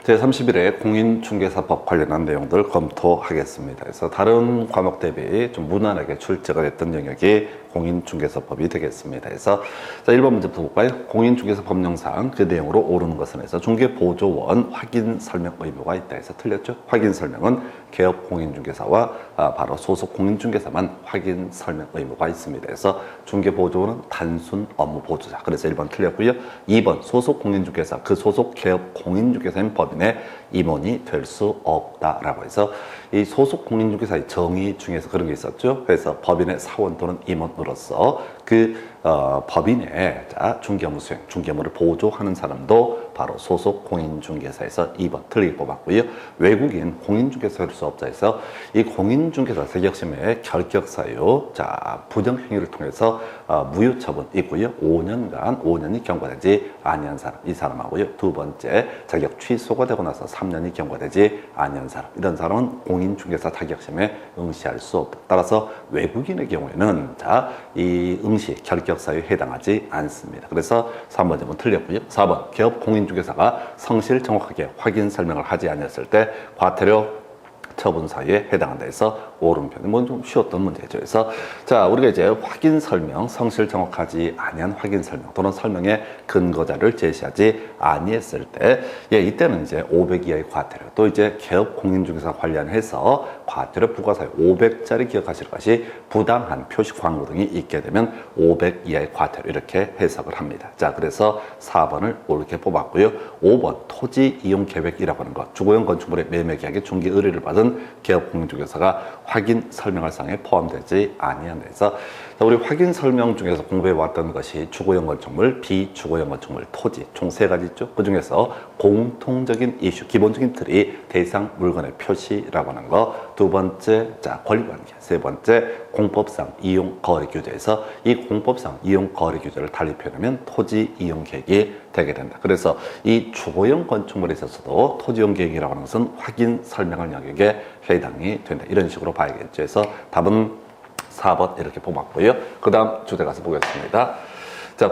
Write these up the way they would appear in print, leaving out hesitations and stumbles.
제31회 공인중개사법 관련한 내용들 검토하겠습니다. 그래서 다른 과목 대비 좀 무난하게 출제가 됐던 영역이 공인중개사법이 되겠습니다. 그래서 자, 1번 문제부터 볼까요? 공인중개사 법령상 그 내용으로 옳은 것은 해서 중개보조원 확인 설명 의무가 있다 해서 틀렸죠? 확인 설명은 개업 공인중개사와 바로 소속 공인중개사만 확인 설명 의무가 있습니다. 그래서 중개보조원은 단순 업무 보조자. 그래서 1번 틀렸고요. 2번 소속 공인중개사, 그 소속 개업 공인중개사인 법인의 임원이 될 수 없다라고 해서 이 소속 공인중개사의 정의 중에서 그런 게 있었죠. 그래서 법인의 사원 또는 임원으로서 그 법인의 중개업무 수행, 중개업무를 보조하는 사람도 바로 소속 공인중개사에서 2번 틀리게 뽑았고요. 외국인 공인중개사 될 수 없자 해서 이 공인중개사 자격시험의 결격사유, 부정행위를 통해서 무효처분 있고요. 5년이 경과되지 아니한 사람, 이 사람하고요. 두 번째, 자격 취소가 되고 나서 3년이 경과되지 아니한 사람, 이런 사람은 공인중개사 자격시험에 응시할 수 없다. 따라서 외국인의 경우에는 이 응시, 결격사유에 해당하지 않습니다. 그래서 3번 점은 틀렸고요. 4번, 개업 공인중개사가 성실 정확하게 확인 설명을 하지 않았을 때 과태료 처분 사유에 해당한다 해서 옳은 편이 좀 쉬웠던 문제죠. 그래서 우리가 이제 확인 설명, 성실 정확하지 아니한 확인 설명 또는 설명의 근거 자료를 제시하지 아니했을 때, 이때는 이제 500 이하의 과태료, 또 이제 개업 공인중개사 관련해서 과태료 부과 사유 500짜리 기억하실 것이 부당한 표시 광고 등이 있게 되면 500 이하의 과태료, 이렇게 해석을 합니다. 그래서 4번을 옳게 뽑았고요. 5번 토지 이용 계획이라고 하는 것, 주거용 건축물의 매매 계약의 중개 의뢰를 받은 개업 공인중개사가 확인 설명할 사항에 포함되지 아니한다 해서, 우리 확인 설명 중에서 공부해 왔던 것이 주거용 건축물, 비주거용 건축물, 토지 총 3가지 있죠. 그 중에서 공통적인 이슈, 기본적인 틀이 대상 물건의 표시라고 하는 거, 두 번째 권리관계, 세 번째 공법상 이용 거래 규제에서 이 공법상 이용 거래 규제를 달리 표현하면 토지 이용 계획이 되게 된다. 그래서 이 주거용 건축물에 있어서도 토지 이용 계획이라고 하는 것은 확인 설명할 영역에 해당이 된다. 이런 식으로 봐야겠죠. 그래서 답은 4번 이렇게 뽑았고요. 그 다음 주제 가서 보겠습니다.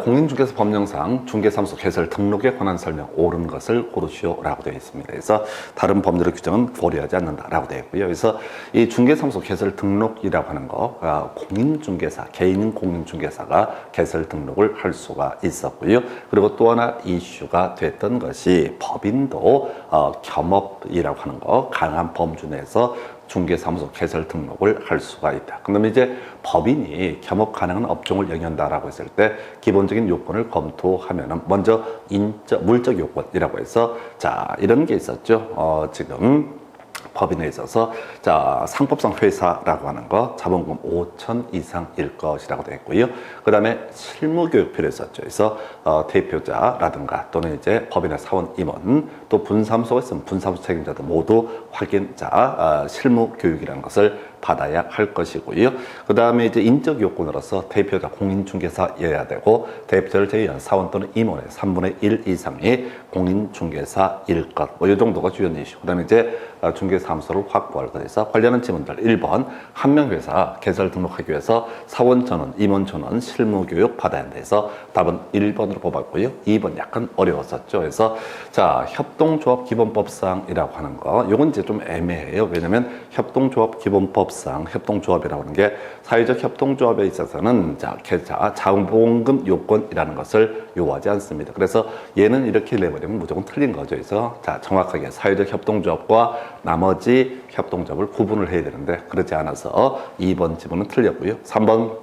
공인중개사 법령상 중개사무소 개설 등록에 관한 설명 옳은 것을 고르시오라고 되어 있습니다. 그래서 다른 법률의 규정은 고려하지 않는다라고 되어 있고요. 그래서 이 중개사무소 개설 등록이라고 하는 거, 공인중개사, 개인 공인중개사가 개설 등록을 할 수가 있었고요. 그리고 또 하나 이슈가 됐던 것이 법인도 겸업이라고 하는 거, 강한 범주 내에서 중개사무소 개설 등록을 할 수가 있다. 그러면 이제 법인이 겸업 가능한 업종을 영위한다라고 했을 때 기본적인 요건을 검토하면은 먼저 물적 요건이라고 해서 이런 게 있었죠. 지금 법인에 있어서 상법상 회사라고 하는 거 자본금 5천 이상일 것이라고 되어 있고요. 그 다음에 실무교육표를 썼죠. 그래서 대표자라든가 또는 이제 법인의 사원 임원, 또 분사무소가 있으면 분사무소 책임자들 모두 확인자, 실무교육이라는 것을 받아야 할 것이고요. 그 다음에 이제 인적 요건으로서 대표자 공인중개사여야 되고, 대표자를 제외한 사원 또는 임원의 3분의 1 이상이 공인중개사일 것. 이 정도가 주요 이슈. 그 다음에 이제 중개사무소를 확보할 것. 해서 관련한 질문들 1번, 한 명 회사 개설 등록하기 위해서 사원 전원, 임원 전원 실무교육 받아야 한다 해서 답은 1번으로 뽑았고요. 2번 약간 어려웠었죠. 그래서 협동조합 기본법상이라고 하는 거, 요건 이제 좀 애매해요. 왜냐면 협동조합 기본법 협동조합이라고 하는 게 사회적 협동조합에 있어서는 자본금 요건이라는 것을 요구하지 않습니다. 그래서 얘는 이렇게 내버리면 무조건 틀린 거죠. 그래서 정확하게 사회적 협동조합과 나머지 협동조합을 구분을 해야 되는데 그러지 않아서 2번 지문은 틀렸고요. 3번,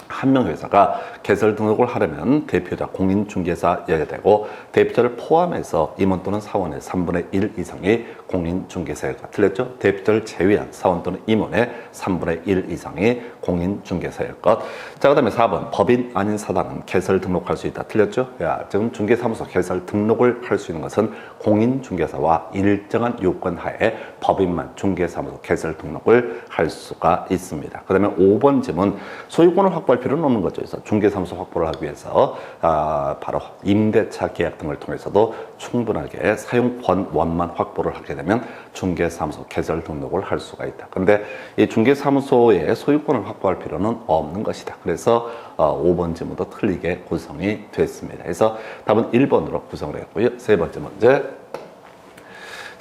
한 명 회사가 개설 등록을 하려면 대표자 공인중개사여야 되고, 대표자를 포함해서 임원 또는 사원의 3분의 1 이상이 공인중개사가 틀렸죠. 대표자를 제외한 사원 또는 임원의 3분의 1 이상이 공인중개사일 것. 그 다음에 4번, 법인 아닌 사단은 개설 등록할 수 있다. 틀렸죠. 지금 중개사무소 개설 등록을 할 수 있는 것은 공인중개사와 일정한 요건 하에 법인만 중개사무소 개설 등록을 할 수가 있습니다. 그 다음에 5번 질문, 소유권을 확보할 필요는 없는 거죠. 그래서 중개사무소 확보를 하기 위해서 바로 임대차 계약 등을 통해서도 충분하게 사용권원만 확보를 하게 되면 중개사무소 개설 등록을 할 수가 있다. 그런데 이 중개사무소의 소유권을 확보할 필요는 없는 것이다. 그래서 5번 질문도 틀리게 구성이 됐습니다. 그래서 답은 1번으로 구성을 했고요. 세 번째 문제,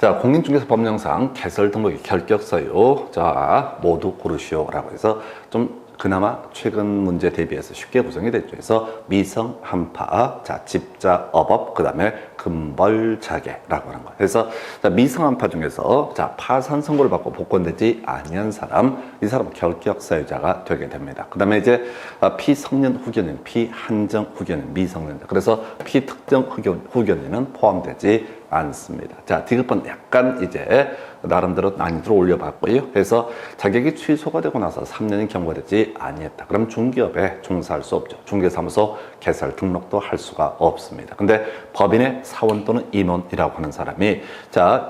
자, 공인중개사 법령상 개설 등록의 결격 사유. 자, 모두 고르시오라고 해서 좀 그나마 최근 문제 대비해서 쉽게 구성이 됐죠. 그래서 미성, 한파, 자, 집자, 어법, 그 다음에 금벌자계라고 하는 거예요. 그래서 자, 미성, 한파 중에서 자, 파산 선고를 받고 복권되지 아니한 사람, 이 사람은 결격 사유자가 되게 됩니다. 그 다음에 이제 피성년 후견인, 피한정 후견인, 미성년자. 그래서 피특정 후견인은 포함되지 않습니다. 자, 디귿번 약간 이제 나름대로 난이도를 올려봤고요. 그래서 자격이 취소가 되고 나서 3년이 경과되지 아니했다. 그럼 중기업에 종사할 수 없죠. 중개사무소 개설 등록도 할 수가 없습니다. 근데 법인의 사원 또는 임원이라고 하는 사람이 자,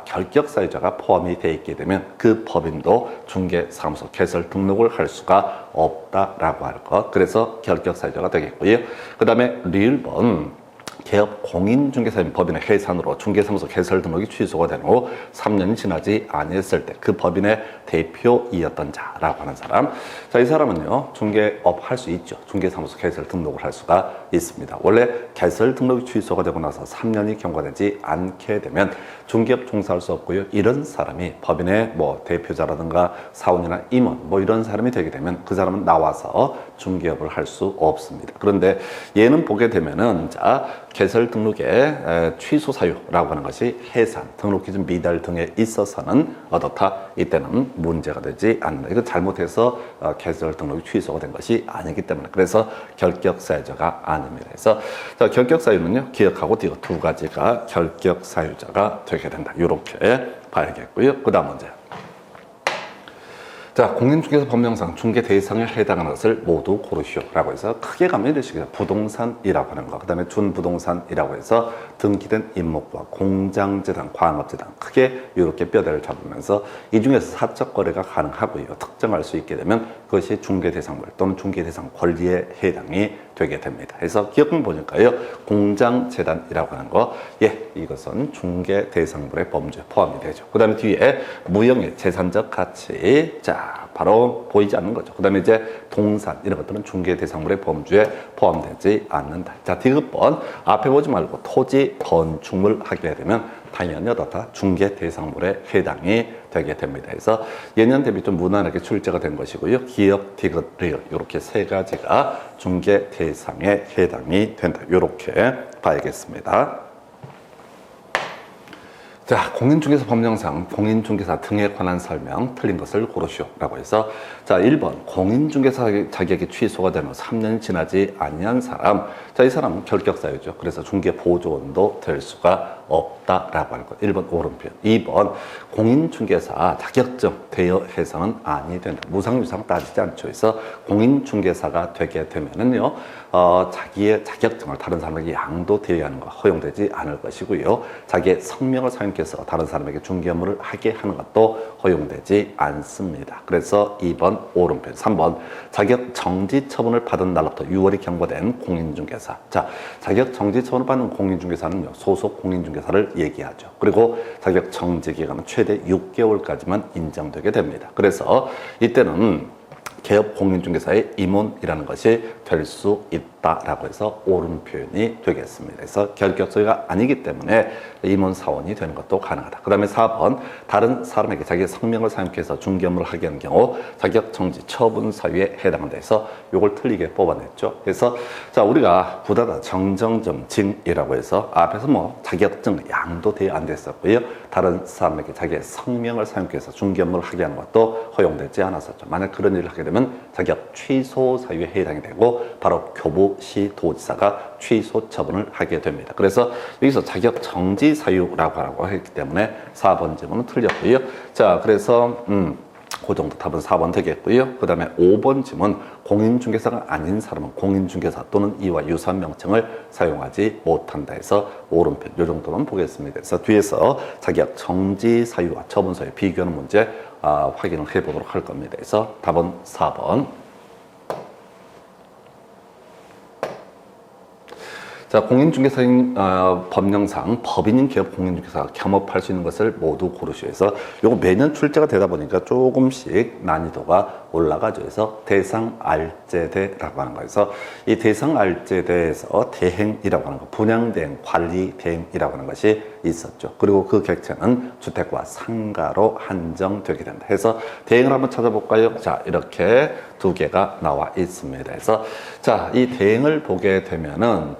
결격 사유자가 포함이 되어 있게 되면 그 법인도 중개사무소 개설 등록을 할 수가 없다라고 할 것. 그래서 결격 사유자가 되겠고요. 그 다음에 리을번 개업 공인중개사인 법인의 해산으로 중개사무소 개설 등록이 취소가 된 후 3년이 지나지 아니했을 때 그 법인의 대표이었던 자라고 하는 사람. 자, 이 사람은요, 중개업 할 수 있죠. 중개사무소 개설 등록을 할 수가 있습니다. 원래 개설 등록이 취소가 되고 나서 3년이 경과되지 않게 되면 중개업 종사할 수 없고요. 이런 사람이 법인의 뭐 대표자라든가 사원이나 임원 뭐 이런 사람이 되게 되면 그 사람은 나와서 중개업을 할 수 없습니다. 그런데 얘는 보게 되면은 자, 개설 등록의 취소 사유라고 하는 것이 해산, 등록 기준 미달 등에 있어서는 어떻다? 이때는 문제가 되지 않는다. 이거 잘못해서 개설 등록이 취소가 된 것이 아니기 때문에 그래서 결격 사유자가 아닙니다. 그래서 자, 결격 사유는요, 기억하고 이 두 가지가 결격 사유자가 되게 된다. 이렇게 봐야겠고요. 그 다음 문제. 자, 공인중개사 법령상 중개 대상에 해당하는 것을 모두 고르시오라고 해서 크게 가면 이런 식이죠. 부동산이라고 하는 거, 그 다음에 준부동산이라고 해서 등기된 임목부와 공장재단, 광업재단 크게 이렇게 뼈대를 잡으면서 이 중에서 사적 거래가 가능하고요. 특정할 수 있게 되면 그것이 중개 대상물 또는 중개 대상 권리에 해당이 되게 됩니다. 그래서 기억을 보니까요, 공장재단이라고 하는 거, 예, 이것은 중개 대상물의 범주에 포함이 되죠. 그 다음에 뒤에 무형의 재산적 가치, 자, 바로 보이지 않는 거죠. 그 다음에 이제 동산, 이런 것들은 중개 대상물의 범주에 포함되지 않는다. 자, 디귿번 앞에 보지 말고 토지, 건축물 하게 되면 당연히 어떻다? 중개 대상물에 해당이 되게 됩니다. 그래서 예년 대비 좀 무난하게 출제가 된 것이고요. 기억, 디귿, 리을 이렇게 세 가지가 중개 대상에 해당이 된다. 이렇게 봐야겠습니다. 자, 공인중개사 법령상 공인중개사 등에 관한 설명 틀린 것을 고르시오라고 해서 자, 1번 공인중개사 자격이 취소가 되면 3년이 지나지 아니한 사람. 자, 이 사람은 결격사유죠. 그래서 중개보조원도 될 수가 없다라고 하는 것. 1번 오른편. 2번 공인중개사 자격증 대여해서는 아니 된다. 무상유상 따지지 않죠. 그래서 공인중개사가 되게 되면은요, 자기의 자격증을 다른 사람에게 양도 대여하는 거 허용되지 않을 것이고요. 자기의 성명을 사용해서 다른 사람에게 중개업무를 하게 하는 것도 허용되지 않습니다. 그래서 2번 오른편. 3번 자격 정지 처분을 받은 날로부터 6월이 경과된 공인중개사. 자, 자격 정지 처분을 받는 공인중개사는요, 소속 공인중개사를 얘기하죠. 그리고 자격 정지 기간은 최대 6개월까지만 인정되게 됩니다. 그래서 이때는 개업 공인중개사의 임원이라는 것이 될 수 있다라고 해서 옳은 표현이 되겠습니다. 그래서 결격소유가 아니기 때문에 임원 사원이 되는 것도 가능하다. 그 다음에 4번 다른 사람에게 자기의 성명을 사용해서 중개업무를 하게 하는 경우 자격 정지 처분 사유에 해당한다 해서 이걸 틀리게 뽑아냈죠. 그래서 자, 우리가 부다다 정정정진이라고 해서 앞에서 뭐 자격증 양도 대여 안 됐었고요. 다른 사람에게 자기의 성명을 사용해서 중개업무를 하게 하는 것도 허용되지 않았었죠. 만약 그런 일을 하게 되면 자격 취소 사유에 해당이 되고 바로 교부시도지사가 취소 처분을 하게 됩니다. 그래서 여기서 자격 정지 사유라고 하라고 했기 때문에 4번 질문은 틀렸고요. 자, 그래서 그 정도 답은 4번 되겠고요. 그 다음에 5번 질문 공인중개사가 아닌 사람은 공인중개사 또는 이와 유사한 명칭을 사용하지 못한다 해서 오른편 이 정도는 보겠습니다. 그래서 뒤에서 자격 정지 사유와 처분 사유 비교하는 문제 확인을 해보도록 할 겁니다. 그래서 답은 4번. 자, 공인중개사인 법령상 법인인 기업 공인중개사가 겸업할 수 있는 것을 모두 고르시오 해서 요거 매년 출제가 되다 보니까 조금씩 난이도가 올라가죠. 그래서 대상 알제대라고 하는 거에서 이 대상 알제대에서 대행이라고 하는 거, 분양 대행, 관리 대행이라고 하는 것이 있었죠. 그리고 그 객체는 주택과 상가로 한정되게 된다. 해서 대행을 한번 찾아볼까요? 자, 이렇게 두 개가 나와 있습니다. 그래서 자, 이 대행을 보게 되면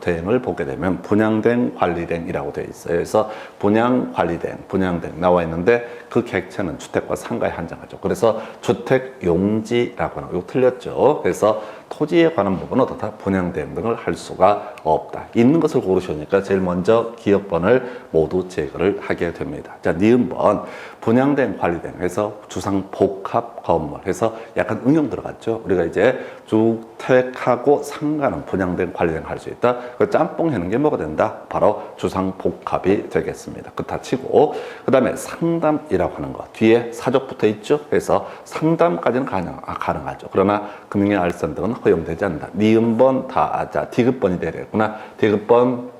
분양대행, 관리대행이라고 되어 있어요. 그래서 분양대행 나와 있는데 그 객체는 주택과 상가에 한정하죠. 그래서 주택용지라고 하는 거, 이거 틀렸죠. 그래서 토지에 관한 부분은 어떻다? 분양대행 등을 할 수가 없다. 있는 것을 고르시니까 제일 먼저 기업번을 모두 제거를 하게 됩니다. 자, 니은번 분양대행, 관리대행 해서 주상 복합 건물 해서 약간 응용 들어갔죠. 우리가 이제 주택하고 상가는 분양대행, 관리대행 할 수 있다. 그 짬뽕 해는 게 뭐가 된다? 바로 주상 복합이 되겠습니다. 그 다 치고 그 다음에 상담이라고 하는 거 뒤에 사족 붙어 있죠. 그래서 상담까지는 가능하죠. 그러나 금융의 알선 등은 허용되지 않는다. 니은번 다, 자, 디귿번이 되겠구나. 디귿번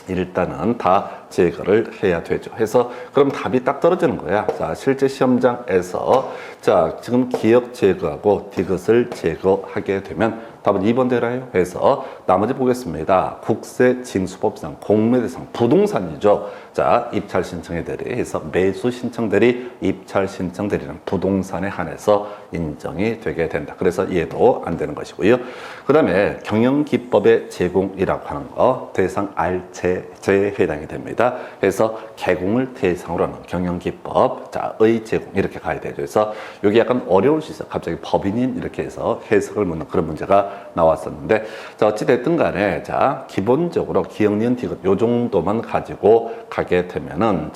일단은 다 제거를 해야 되죠. 해서 그럼 답이 딱 떨어지는 거야. 자, 실제 시험장에서 자, 지금 기억 제거하고 디귿을 제거하게 되면 답은 2번 되라요. 해서 나머지 보겠습니다. 국세징수법상 공매대상 부동산이죠. 자, 입찰 신청에 대해서 매수 신청 대리, 입찰 신청 대리는 부동산에 한해서 인정이 되게 된다. 그래서 얘도 안 되는 것이고요. 그 다음에 경영기법의 제공이라고 하는 거 대상 알체제에 해당이 됩니다. 그래서 개공을 대상으로 하는 경영기법, 자, 의 제공 이렇게 가야 되죠. 그래서 여기 약간 어려울 수 있어요. 갑자기 법인인 이렇게 해서 해석을 묻는 그런 문제가 나왔었는데, 자, 어찌됐든 간에, 자, 기본적으로 기억, 니은, 디귿, 요 정도만 가지고 가게 되면은,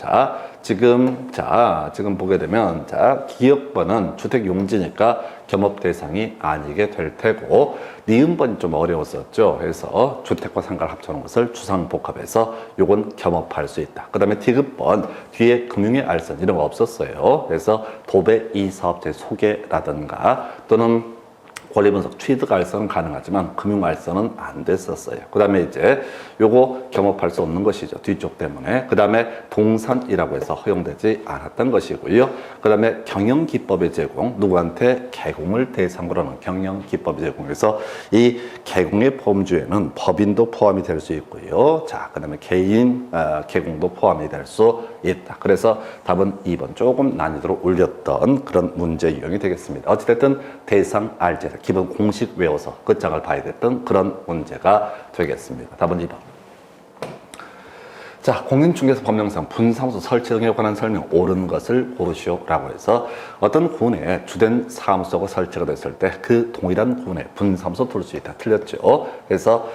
지금 보게 되면, 자, 기억번은 주택용지니까 겸업 대상이 아니게 될 테고, 니은번이 좀 어려웠었죠. 그래서 주택과 상가를 합쳐놓은 것을 주상복합해서 요건 겸업할 수 있다. 그 다음에 디귿번, 뒤에 금융의 알선, 이런 거 없었어요. 그래서 도배 이사업체 소개라든가, 또는 권리분석 취득 알선은 가능하지만 금융 알선은 안 됐었어요. 그 다음에 이제 요거 겸업할 수 없는 것이죠. 뒤쪽 때문에. 그 다음에 동산이라고 해서 허용되지 않았던 것이고요. 그 다음에 경영기법의 제공, 누구한테 개공을 대상으로 하는 경영기법의 제공에서 이 개공의 범주에는 법인도 포함이 될 수 있고요. 자, 그 다음에 개인 개공도 포함이 될 수 있다. 그래서 답은 2번 조금 난이도를 올렸던 그런 문제 유형이 되겠습니다. 어찌됐든 대상 알제 기본 공식 외워서 끝장을 봐야 됐던 그런 문제가 되겠습니다. 답은 2번. 자, 공인중개사 법령상 분사무소 설치 등에 관한 설명 옳은 것을 고르시오라고 해서 어떤 군에 주된 사무소가 설치가 됐을 때 그 동일한 군에 분사무소 둘 수 있다. 틀렸죠. 그래서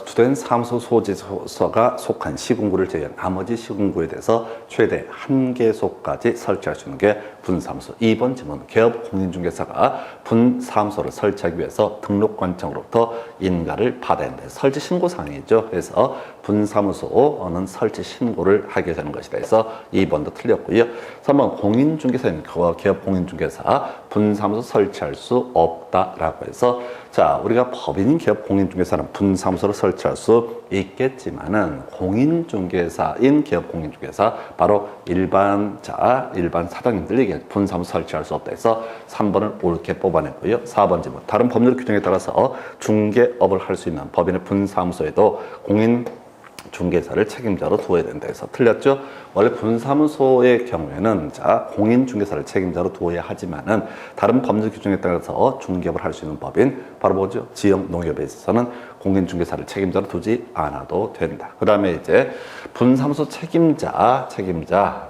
주된 사무소 소지소가 속한 시군구를 제외한 나머지 시군구에 대해서 최대 1개소까지 설치할 수 있는 게 분사무소. 2번 질문. 개업 공인중개사가 분사무소를 설치하기 위해서 등록관청으로부터 인가를 받아야 한다. 설치 신고사항이죠. 그래서 분사무소는 설치 신고를 하게 되는 것이다. 그래서 2번도 틀렸고요. 3번 공인중개사인 개업 공인중개사 분사무소 설치할 수 없다라고 해서 자, 우리가 법인인 개업 공인중개사는 분사무소를 설치할 수 있겠지만은 공인중개사인 개업 공인중개사 바로 일반 사장님들에게 분사무소 설치할 수 없다 해서 3번을 옳게 뽑아냈고요. 4번 질문. 다른 법률 규정에 따라서 중개업을 할 수 있는 법인의 분사무소에도 공인중개사를 책임자로 두어야 된다 해서 틀렸죠. 원래 분사무소의 경우에는 자, 공인중개사를 책임자로 두어야 하지만은 다른 법률 규정에 따라서 중개업을 할 수 있는 법인 바로 뭐죠? 지역 농협에 있어서는 공인중개사를 책임자로 두지 않아도 된다. 그 다음에 이제 분사무소 책임자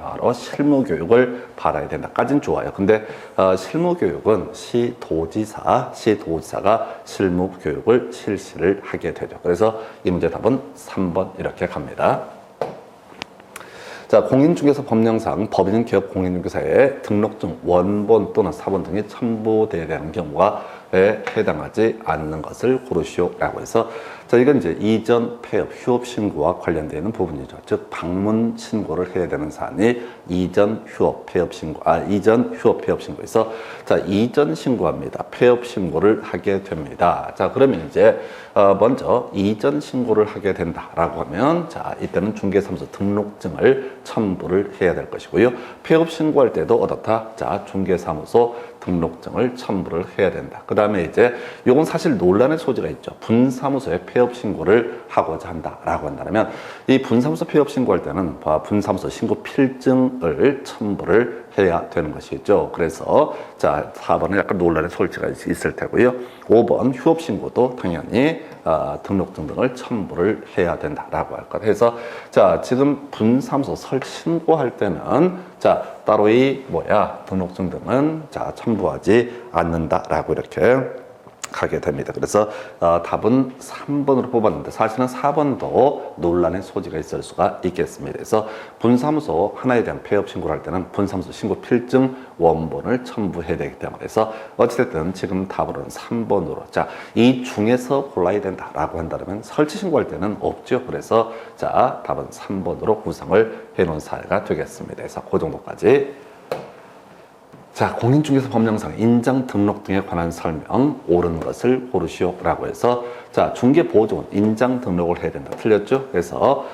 바로 실무교육을 받아야 된다까지는 좋아요. 근데 실무교육은 시도지사가 실무교육을 실시를 하게 되죠. 그래서 이 문제 답은 3번 이렇게 갑니다. 자, 공인중개사 법령상 법인은 기업 공인중개사의 등록증 원본 또는 사본 등이 첨부되어야 되는 경우가 해당하지 않는 것을 고르시오라고 해서 자, 이건 이제 이전 폐업 휴업 신고와 관련되는 부분이죠. 즉 방문 신고를 해야 되는 사안이 이전 휴업 폐업 신고에서 자, 이전 신고합니다. 폐업 신고를 하게 됩니다. 자, 그러면 이제 먼저 이전 신고를 하게 된다라고 하면 자, 이때는 중개사무소 등록증을 첨부를 해야 될 것이고요. 폐업 신고할 때도 어떻다? 자, 중개사무소 등록증을 첨부를 해야 된다. 그 다음에 이제 요건 사실 논란의 소지가 있죠. 분사무소의 폐업 폐업 신고를 하고자 한다라고 한다면 이 분사무소 폐업 신고할 때는 분사무소 신고 필증을 첨부를 해야 되는 것이죠. 그래서 자 4번은 약간 논란의 소지가 있을 테고요. 5번 휴업 신고도 당연히 등록증 등을 첨부를 해야 된다라고 할 것. 해서 자 지금 분사무소 설치 신고할 때는 자 따로 이 등록증 등은 자 첨부하지 않는다라고 이렇게 가게 됩니다. 그래서 답은 3번으로 뽑았는데 사실은 4번도 논란의 소지가 있을 수가 있겠습니다. 그래서 분사무소 하나에 대한 폐업 신고를 할 때는 분사무소 신고 필증 원본을 첨부해야 되기 때문에 그래서 어찌됐든 지금 답으로는 3번으로 자 이 중에서 골라야 된다라고 한다면 설치 신고할 때는 없죠. 그래서 자 답은 3번으로 구성을 해놓은 사례가 되겠습니다. 그래서 그 정도까지. 자, 공인중개사 법령상 인장 등록 등에 관한 설명 옳은 것을 고르시오라고 해서 자 중개 보조원 인장 등록을 해야 된다. 틀렸죠? 그래서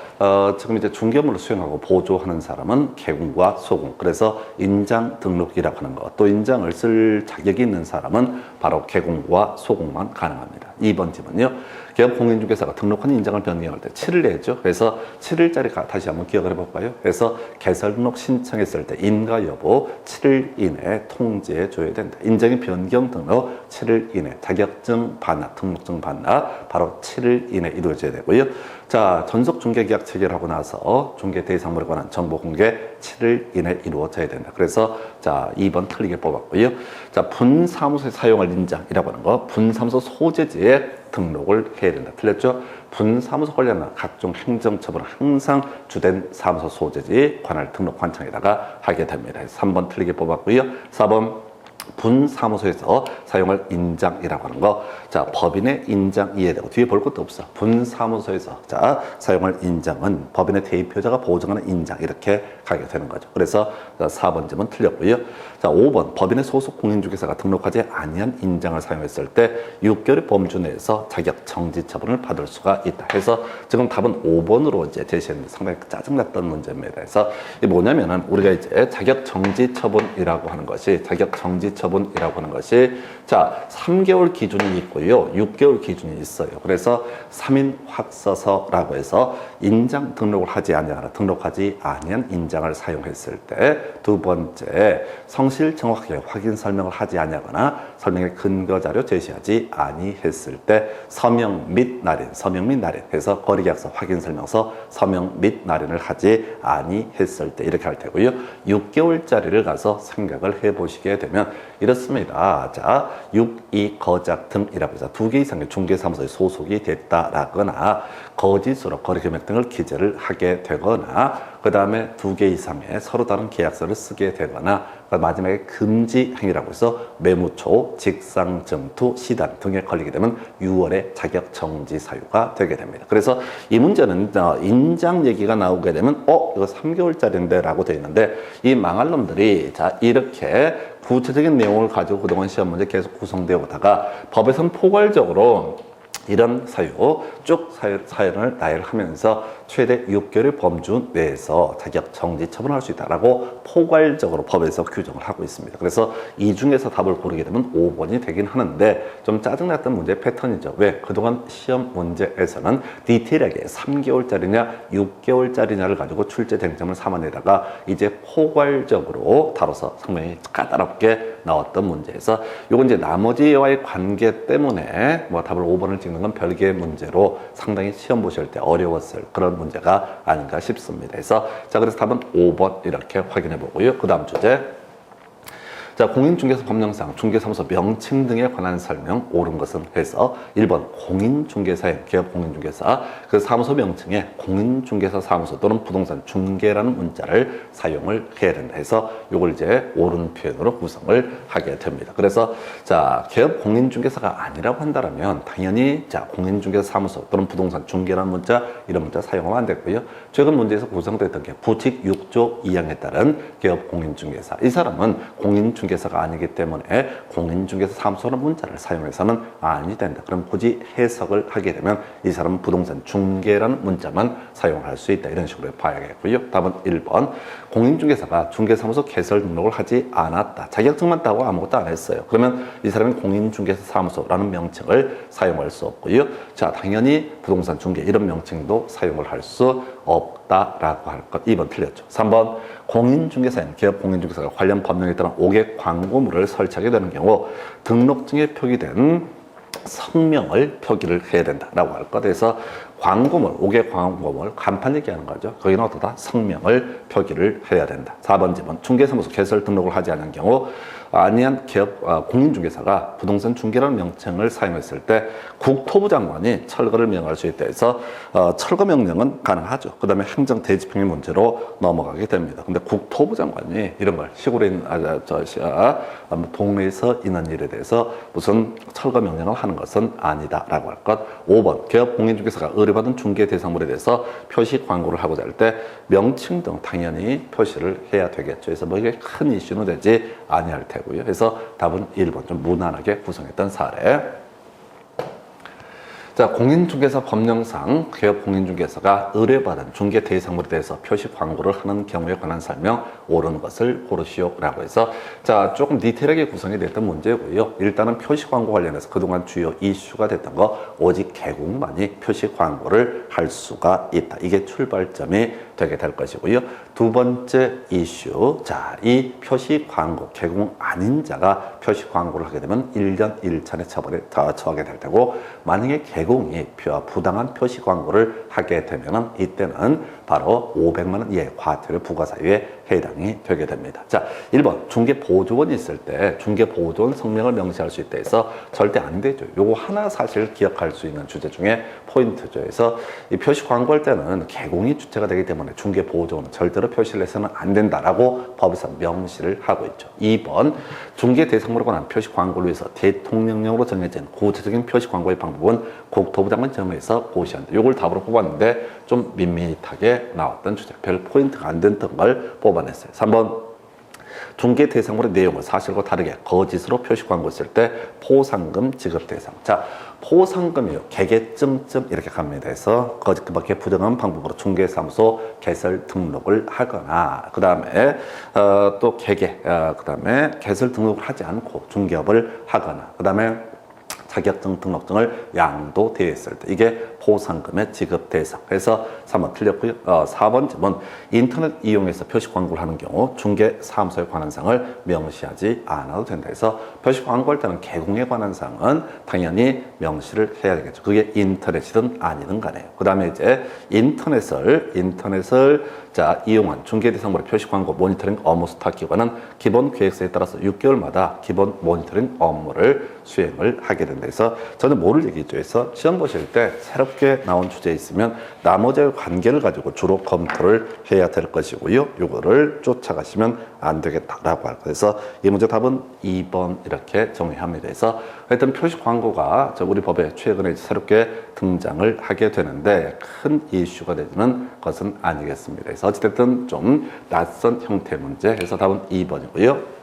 지금 이제 중개물을 수행하고 보조하는 사람은 개공과 소공. 그래서 인장 등록이라고 하는 것. 또 인장을 쓸 자격이 있는 사람은 바로 개공과 소공만 가능합니다. 2번 질문요. 기업 공인중개사가 등록한 인장을 변경할 때 7일 내죠. 그래서 7일짜리 다시 한번 기억을 해볼까요? 그래서 개설 등록 신청했을 때 인가 여부 7일 이내에 통지해 줘야 된다. 인장의 변경 등록 7일 이내, 자격증 반납, 등록증 반납 바로 7일 이내 이루어져야 되고요. 자, 전속 중개 계약 체결하고 나서 중개 대상물에 관한 정보 공개 7일 이내 이루어져야 된다. 그래서 자, 2번 틀리게 뽑았고요. 자, 분사무소에 사용할 인장이라고 하는 거, 분사무소 소재지에 등록을 해야 된다. 틀렸죠? 분사무소 관련한 각종 행정처분은 항상 주된 사무소 소재지 관할 등록 관청에다가 하게 됩니다. 3번 틀리게 뽑았고요. 4번 분사무소에서 사용할 인장이라고 하는 거. 자, 법인의 인장 이해되고 뒤에 볼 것도 없어. 분사무소에서 자, 사용할 인장은 법인의 대표자가 보증하는 인장 이렇게 가게 되는 거죠. 그래서 4번 점은 틀렸고요. 자, 5번 법인의 소속 공인중개사가 등록하지 아니한 인장을 사용했을 때 6개월의 범주 내에서 자격 정지 처분을 받을 수가 있다. 해서 지금 답은 5번으로 이제 제시했는데 상당히 짜증났던 문제입니다. 그래서 이게 뭐냐면은 우리가 이제 자격 정지 처분이라고 하는 것이 처분이라고 하는 것이 자 3개월 기준이 있고요 6개월 기준이 있어요. 그래서 3인 확서서라고 해서 인장 등록을 하지 아니하거나 등록하지 아니한 인장을 사용했을 때 두 번째 성실 정확하게 확인 설명을 하지 아니하거나 설명의 근거 자료 제시하지 아니했을 때 서명 및 날인 해서 거래계약서 확인 설명서 서명 및 날인을 하지 아니했을 때 이렇게 할 테고요 6개월짜리를 가서 생각을 해보시게 되면 이렇습니다. 자, 6.2 거작 등이라고 해서 2개 이상의 중개사무소에 소속이 됐다라거나 거짓으로 거래금액 등을 기재를 하게 되거나 그 다음에 2개 이상의 서로 다른 계약서를 쓰게 되거나 마지막에 금지 행위라고 해서 매무초, 직상 점투, 시단 등에 걸리게 되면 6월에 자격 정지 사유가 되게 됩니다. 그래서 이 문제는 인장 얘기가 나오게 되면 이거 3개월짜리인데 라고 되어 있는데 이 망할 놈들이 자 이렇게 구체적인 내용을 가지고 그동안 시험 문제 계속 구성되어 오다가 법에서는 포괄적으로 이런 사유 쭉 사연을 나열하면서 최대 6개월의 범주 내에서 자격 정지 처분할 수 있다라고 포괄적으로 법에서 규정을 하고 있습니다. 그래서 이 중에서 답을 고르게 되면 5번이 되긴 하는데 좀 짜증났던 문제 패턴이죠. 왜? 그동안 시험 문제에서는 디테일하게 3개월짜리냐 6개월짜리냐를 가지고 출제 쟁점을 삼아내다가 이제 포괄적으로 다뤄서 상당히 까다롭게 나왔던 문제에서 요건 이제 나머지와의 관계 때문에 뭐 답을 5번을 찍는 건 별개의 문제로 상당히 시험 보실 때 어려웠을 그런 문제가 아닌가 싶습니다. 그래서 그래서 답은 5번 이렇게 확인해 보고요. 그 다음 주제. 자, 공인중개사 법령상 중개사무소 명칭 등에 관한 설명 옳은 것은 해서 1번 공인중개사의 기업 공인중개사 그 사무소 명칭에 공인중개사 사무소 또는 부동산 중개라는 문자를 사용을 해야 된다 해서 이걸 이제 옳은 표현으로 구성을 하게 됩니다. 그래서 자, 기업 공인중개사가 아니라고 한다면 당연히 자, 공인중개사 사무소 또는 부동산 중개라는 문자 이런 문자 사용하면 안 되고요. 최근 문제에서 구성됐던 게 부칙 6조 2항에 따른 기업 공인중개사 이 사람은 공인중개사 중개사가 아니기 때문에 공인중개사 사무소라는 문자를 사용해서는 아니 된다. 그럼 굳이 해석을 하게 되면 이 사람은 부동산 중개라는 문자만 사용할 수 있다. 이런 식으로 봐야겠고요. 답은 1번. 공인중개사가 중개사무소 개설 등록을 하지 않았다. 자격증만 따고 아무것도 안 했어요. 그러면 이 사람은 공인중개사 사무소라는 명칭을 사용할 수 없고요. 자, 당연히 부동산 중개 이런 명칭도 사용을 할 수 없다라고 할 것. 2번 틀렸죠. 3번. 공인중개사인 기업 공인중개사가 관련 법령에 따른 5개 광고물을 설치하게 되는 경우 등록증에 표기된 성명을 표기를 해야 된다라고 할 것. 그래서 광고물, 5개 광고물, 간판 얘기하는 거죠. 거기는 어떠다? 성명을 표기를 해야 된다. 4번 지문, 중개사무소 개설 등록을 하지 않은 경우 아니한 기업 공인중개사가 부동산 중개라는 명칭을 사용했을 때 국토부 장관이 철거를 명할 수 있다 해서 철거 명령은 가능하죠. 그 다음에 행정 대집행의 문제로 넘어가게 됩니다. 근데 국토부 장관이 이런 걸 시골에 있는 동네에서 있는 일에 대해서 무슨 철거 명령을 하는 것은 아니다라고 할 것. 5번 기업 공인중개사가 의뢰받은 중개 대상물에 대해서 표시 광고를 하고자 할 때 명칭 등 당연히 표시를 해야 되겠죠. 그래서 뭐 이게 큰 이슈는 되지 아니할 테고요. 그래서 답은 1번 좀 무난하게 구성했던 사례. 자, 공인중개사 법령상 기업 공인중개사가 의뢰받은 중개 대상물에 대해서 표시 광고를 하는 경우에 관한 설명 옳은 것을 고르시오라고 해서 자, 조금 디테일하게 구성이 됐던 문제고요. 일단은 표시 광고 관련해서 그동안 주요 이슈가 됐던 거 오직 개국만이 표시 광고를 할 수가 있다. 이게 출발점이 되게 될 것이고요. 두 번째 이슈. 자, 이 표시 광고 개국 아닌 자가 표시 광고를 하게 되면 1년 1차의 처벌에 처하게 될 테고 만약에 개공이 부당한 표시 광고를 하게 되면 이때는 바로 500만 원 이하의 과태료 부과 사유에 해당이 되게 됩니다. 자, 1번 중개 보조원이 있을 때 중개 보조원 성명을 명시할 수 있다 해서 절대 안 되죠. 요거 하나 사실 기억할 수 있는 주제 중에 포인트죠. 그래서 이 표시 광고할 때는 개공이 주체가 되기 때문에 중개 보조원은 절대로 표시를 해서는 안 된다라고 법에서 명시를 하고 있죠. 2번 중개 대상물에 관한 표시 광고를 위해서 대통령령으로 정해진 구체적인 표시 광고의 방법은 국토부 장관 점에서 고시한다. 요걸 답으로 뽑았는데 좀 밋밋하게 나왔던 주제. 별 포인트가 안 됐던 걸 뽑아냈어요. 3번 중개 대상물의 내용을 사실과 다르게 거짓으로 표시 광고했을 때 포상금 지급 대상. 자, 포상금이요. 개개증점 이렇게 갑니다. 그래서 거짓 그밖에 부정한 방법으로 중개사무소 개설 등록을 하거나 그 다음에 또 개개 그 다음에 개설 등록을 하지 않고 중개업을 하거나 그 다음에 자격증 등록증을 양도되었을 때 이게 포상금의 지급 대상. 그래서 3번 틀렸고요. 4번 질문 인터넷 이용해서 표시 광고를 하는 경우 중개 사무소에 관한 사항을 명시하지 않아도 된다 해서 표시 광고할 때는 개공에 관한 사항은 당연히 명시를 해야 되겠죠. 그게 인터넷이든 아니든 간에요. 그 다음에 이제 인터넷을 자, 이용한 중개 대상물의 표시 광고 모니터링 업무 수탁 기관은 기본 계획서에 따라서 6개월마다 기본 모니터링 업무를 수행을 하게 된다 해서 저는 뭐를 얘기했죠. 해서 시험 보실 때 새롭게 나온 주제 있으면 나머지의 관계를 가지고 주로 검토를 해야 될 것이고요. 요거를 쫓아가시면 안 되겠다라고 할 거예요. 그래서 이 문제 답은 2번 이렇게 정의합니다. 그래서 하여튼 표시 광고가 우리 법에 최근에 새롭게 등장을 하게 되는데 큰 이슈가 되는 것은 아니겠습니다. 그래서 어찌됐든 좀 낯선 형태의 문제. 그래서 답은 2번이고요.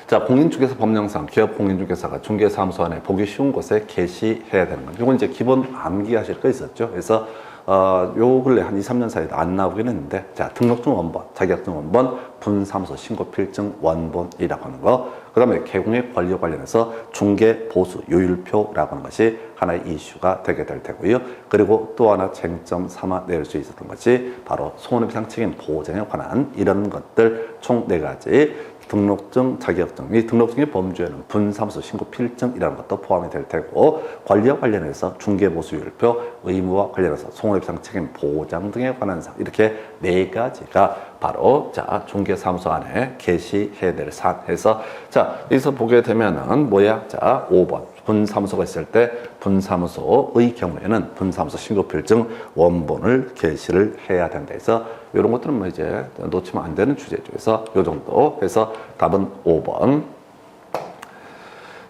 자, 공인중개사 법령상 기업 공인중개사가 중개사무소 안에 보기 쉬운 곳에 게시해야 되는 건 이건 이제 기본 암기하실 거 있었죠. 그래서 요 근래 한 2, 3년 사이에 안 나오긴 했는데 자, 등록증 원본, 자격증 원본, 분사무소 신고 필증 원본이라고 하는 거. 그 다음에 개공의 권리 관련해서 중개 보수 요율표라고 하는 것이 하나의 이슈가 되게 될 테고요. 그리고 또 하나 쟁점 삼아 낼 수 있었던 것이 바로 손해배상 책임 보장에 관한 이런 것들 총 4가지 등록증, 자격증, 이 등록증의 범주에는 분사무소 신고 필증이라는 것도 포함이 될 테고 권리와 관련해서 중개보수율표, 의무와 관련해서 손해배상 책임 보장 등에 관한 사항 이렇게 4가지가 바로 자 중개사무소 안에 게시해야 될 사항 해서 자 여기서 보게 되면은 뭐야? 자 5번 분사무소가 있을 때 분사무소의 경우에는 분사무소 신고필증 원본을 게시를 해야 된다 해서 이런 것들은 뭐 이제 놓치면 안 되는 주제죠. 그래서 요 정도 해서 답은 5번.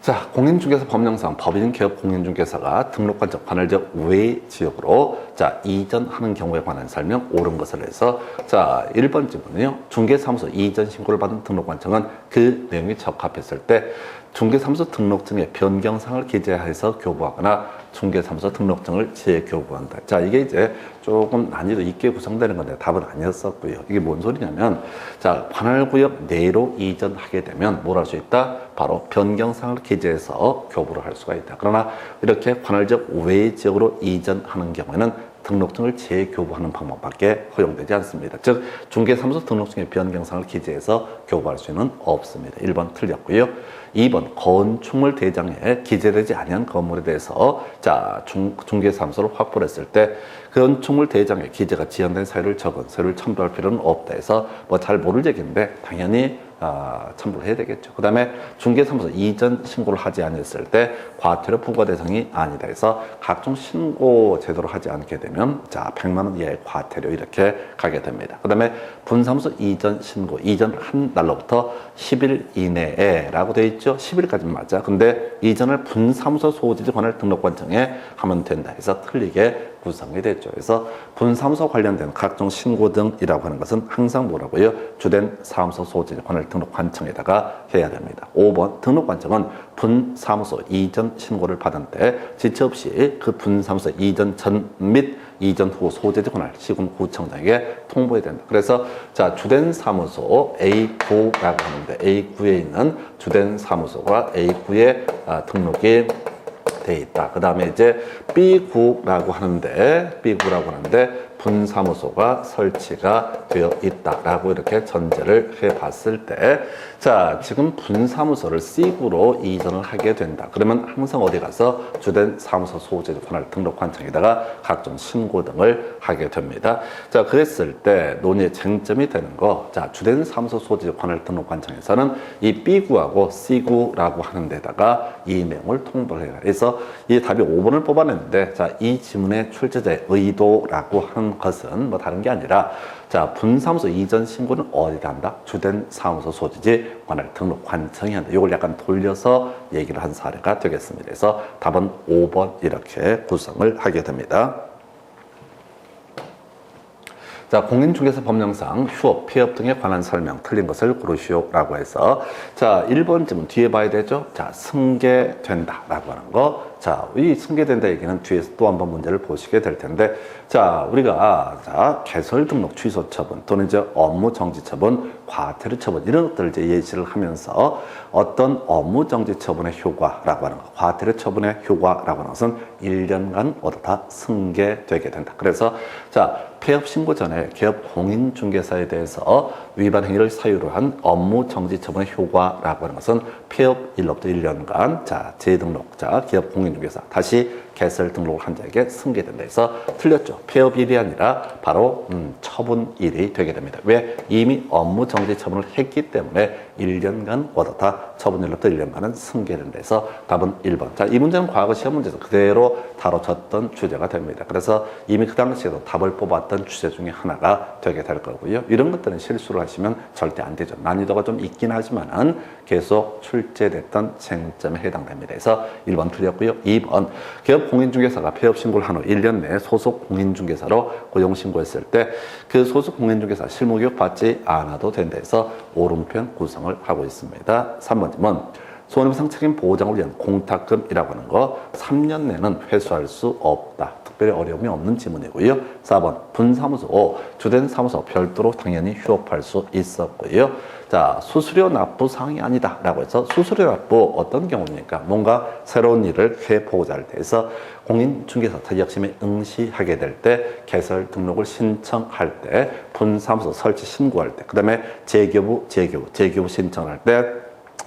자, 공인중개사 법령상 법인 기업 공인중개사가 등록관청 관할지역 외 지역으로 자 이전하는 경우에 관한 설명 옳은 것을 해서 자 1번 질문은요. 중개사무소 이전 신고를 받은 등록관청은 그 내용이 적합했을 때 중개사무소 등록증에 변경사항을 기재해서 교부하거나 중개사무소 등록증을 재교부한다. 자, 이게 이제 조금 난이도 있게 구성되는 건데 답은 아니었었고요. 이게 뭔 소리냐면 자, 관할구역 내로 이전하게 되면 뭘 할 수 있다? 바로 변경사항을 기재해서 교부를 할 수가 있다. 그러나 이렇게 관할지역 외 지역으로 이전하는 경우에는 등록증을 재교부하는 방법밖에 허용되지 않습니다. 즉 중개사무소 등록증의 변경사항을 기재해서 교부할 수는 없습니다. 1번 틀렸고요. 2번 건축물 대장에 기재되지 아니한 건물에 대해서 자 중개사무소를 확보했을 때 건축물 대장에 기재가 지연된 사유를 적은 서류를 첨부할 필요는 없다 해서 뭐 잘 모를 얘기인데 당연히 첨부를 해야 되겠죠. 그 다음에 중개사무소 이전 신고를 하지 않았을 때 과태료 부과 대상이 아니다 해서 각종 신고 제도를 하지 않게 되면 자 100만 원 이하의 과태료 이렇게 가게 됩니다. 그 다음에 분사무소 이전 신고 이전한 날로부터 10일 이내에 라고 되어 있죠. 10일까지는 맞아. 근데 이전을 분사무소 소지지 관할 등록관청에 하면 된다 해서 틀리게 구성이 됐죠. 그래서 분사무소 관련된 각종 신고 등이라고 하는 것은 항상 뭐라고요? 주된 사무소 소지 관할 등록관청에다가 해야 됩니다. 5번 등록관청은 분사무소 이전 신고를 받은 때 지체 없이 그 분사무소 이전 전 및 이전 후 소재지 관할 시군구청장에게 통보해야 된다. 그래서 자 주된 사무소 A9라고 하는데 A9에 있는 주된 사무소가 A9에 등록이 돼 있다. 그 다음에 이제 B9라고 하는데 분사무소가 설치가 되어 있다라고 이렇게 전제를 해봤을 때 자 지금 분사무소를 C구로 이전을 하게 된다. 그러면 항상 어디 가서 주된 사무소 소재 관할 등록관청에다가 각종 신고 등을 하게 됩니다. 자 그랬을 때 논의의 쟁점이 되는 거 자 주된 사무소 소재 관할 등록관청에서는 이 B구하고 C구라고 하는 데다가 이 내용을 통보를 해요. 그래서 이 답이 5번을 뽑아냈는데 자 이 지문의 출제자의 의도라고 하는 것은 뭐 다른 게 아니라 자 분사무소 이전 신고는 어디다 한다? 주된 사무소 소지지 관할 등록관청이 한다. 이걸 약간 돌려서 얘기를 한 사례가 되겠습니다. 그래서 답은 5번 이렇게 구성을 하게 됩니다. 자, 공인중개사 법령상 휴업, 폐업 등에 관한 설명 틀린 것을 고르시오라고 해서 자, 1번 질문 뒤에 봐야 되죠? 자, 승계된다라고 하는 거. 자, 이 승계된다 얘기는 뒤에서 또 한 번 문제를 보시게 될 텐데 자, 우리가 자, 개설 등록 취소 처분 또는 이제 업무 정지 처분, 과태료 처분 이런 것들을 이제 예시를 하면서 어떤 업무 정지 처분의 효과라고 하는 거, 과태료 처분의 효과라고 하는 것은 1년간 모두 다 승계되게 된다. 그래서 자, 폐업 신고 전에 기업 공인중개사에 대해서 위반 행위를 사유로 한 업무 정지 처분의 효과라고 하는 것은 폐업일로부터 1년간 자 재등록자 기업 공인중개사 다시 개설 등록을 한 자에게 승계된다 해서 틀렸죠. 폐업일이 아니라 바로 처분일이 되게 됩니다. 왜? 이미 업무 정지 처분을 했기 때문에 1년간 모두 다 처분일로부터 1년간은 승계된다 해서 답은 1번. 자, 이 문제는 과거 시험 문제에서 그대로 다뤄졌던 주제가 됩니다. 그래서 이미 그 당시에도 답을 뽑았던 주제 중에 하나가 되게 될 거고요. 이런 것들은 실수를 하시면 절대 안 되죠. 난이도가 좀 있긴 하지만은 계속 출제됐던 쟁점에 해당됩니다. 그래서 1번 틀렸고요. 2번 기업 공인중개사가 폐업 신고를 한 후 1년 내에 소속 공인중개사로 고용 신고했을 때 그 소속 공인중개사 실무교육 받지 않아도 된다 해서 오른편 구성을 하고 있습니다. 3번 질문. 손해배상 책임 보장을 위한 공탁금이라고 하는 거 3년 내는 회수할 수 없다. 특별히 어려움이 없는 지문이고요. 4번 분사무소, 주된 사무소 별도로 당연히 휴업할 수 있었고요. 자, 수수료 납부 사항이 아니다 라고 해서 수수료 납부 어떤 경우입니까? 뭔가 새로운 일을 해보고자 할 때에서 공인중개사 자격심에 응시하게 될 때 개설 등록을 신청할 때 분사무소 설치 신고할 때 그 다음에 재교부 신청할 때